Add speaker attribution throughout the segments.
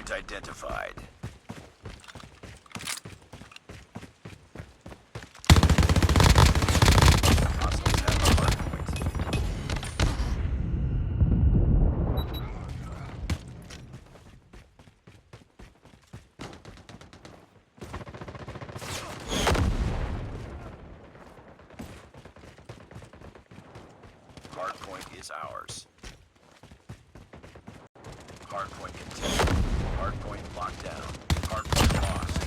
Speaker 1: Hardpoint identified. Hostiles have the hardpoint. Hardpoint is ours. Hardpoint contested. Hardpoint locked down. Hardpoint lost.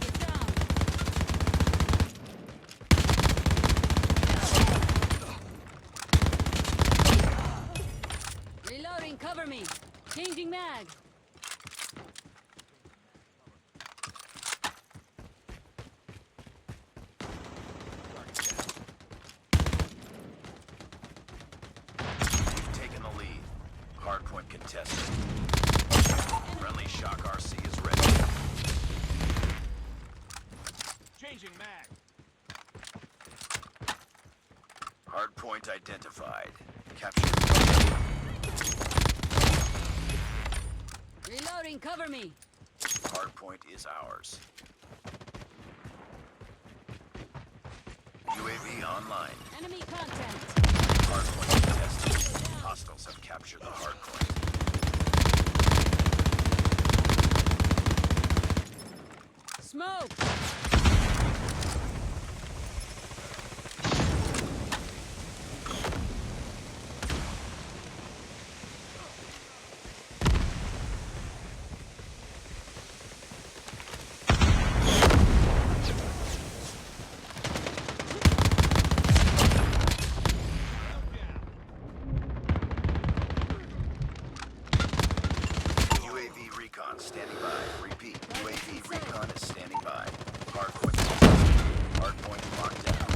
Speaker 2: Reloading, cover me. Changing mag.
Speaker 1: We've taken the lead. Hardpoint contested. Friendly Shock RC is ready.
Speaker 3: Changing mag.
Speaker 1: Hardpoint identified. Capture.
Speaker 2: Reloading, cover me.
Speaker 1: Hardpoint is ours. UAV online.
Speaker 2: Enemy contact.
Speaker 1: Hardpoint contested. Hostiles have captured the hardpoint.
Speaker 2: Smoke.
Speaker 1: UAV recon standing by. Repeat. UAV recon is standing by. Hardpoint. Hardpoint locked down.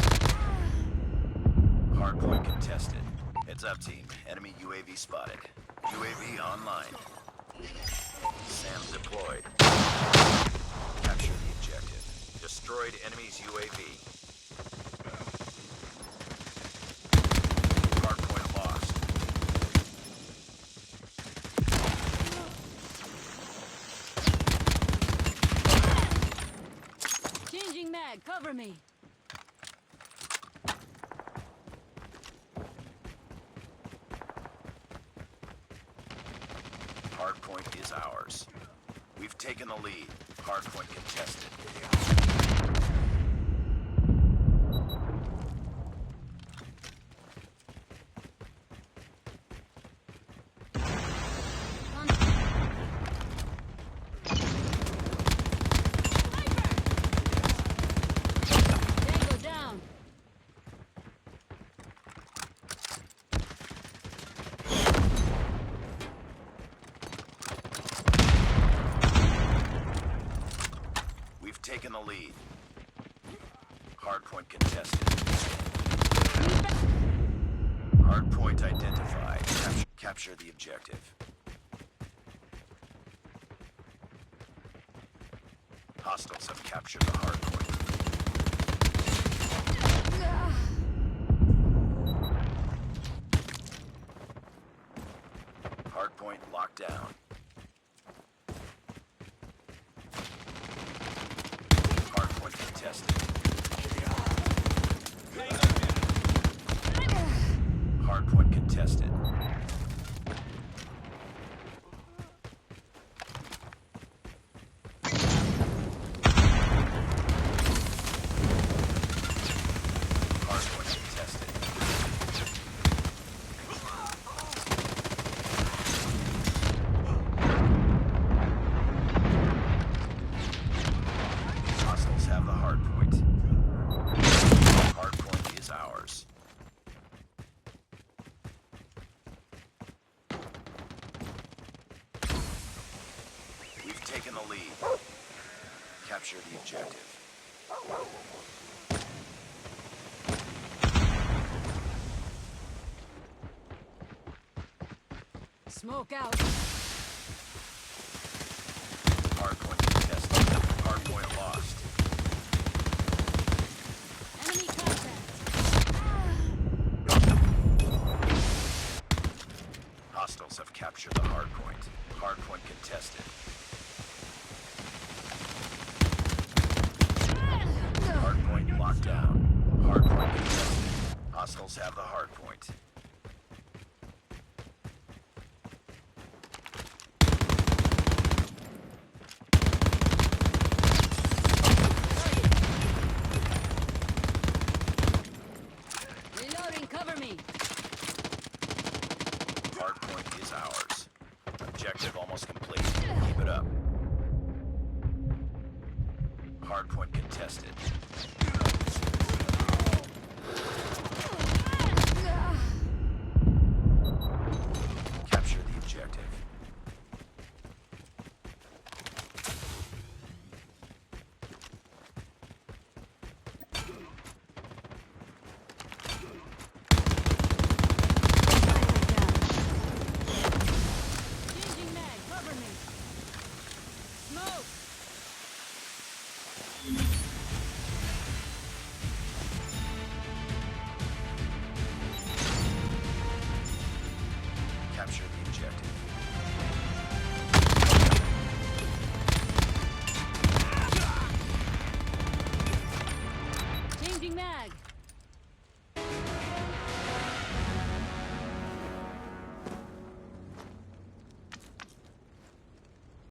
Speaker 1: Hardpoint contested. Heads up, team. Enemy UAV spotted. UAV online. SAM deployed. Capture the objective. Destroyed enemy's UAV. Hardpoint lost.
Speaker 2: Changing mag, cover me.
Speaker 1: Hardpoint is ours. We've taken the lead. Hardpoint contested.
Speaker 2: Tango down.
Speaker 1: We've taken the lead. Hardpoint contested. Hardpoint identified. Capture the objective. Hostiles have captured the hardpoint. Hardpoint locked down. Hardpoint contested. Hardpoint contested. Hardpoint contested. Hostiles have the hardpoint. Hardpoint is ours. We've taken the lead. Capture the objective.
Speaker 2: Smoke out.
Speaker 1: Hardpoint contested. Hardpoint lost.
Speaker 2: Enemy contact.
Speaker 1: Hostiles have captured the hardpoint. Hardpoint contested. locked down. Hardpoint contested. Hostiles have the hardpoint.
Speaker 2: Reloading, cover me.
Speaker 1: Hardpoint is ours. Objective almost complete. Keep it up. Hardpoint contested. Capture the objective.
Speaker 2: Changing mag, cover me. Smoke.
Speaker 1: Capture the objective.
Speaker 2: Changing mag.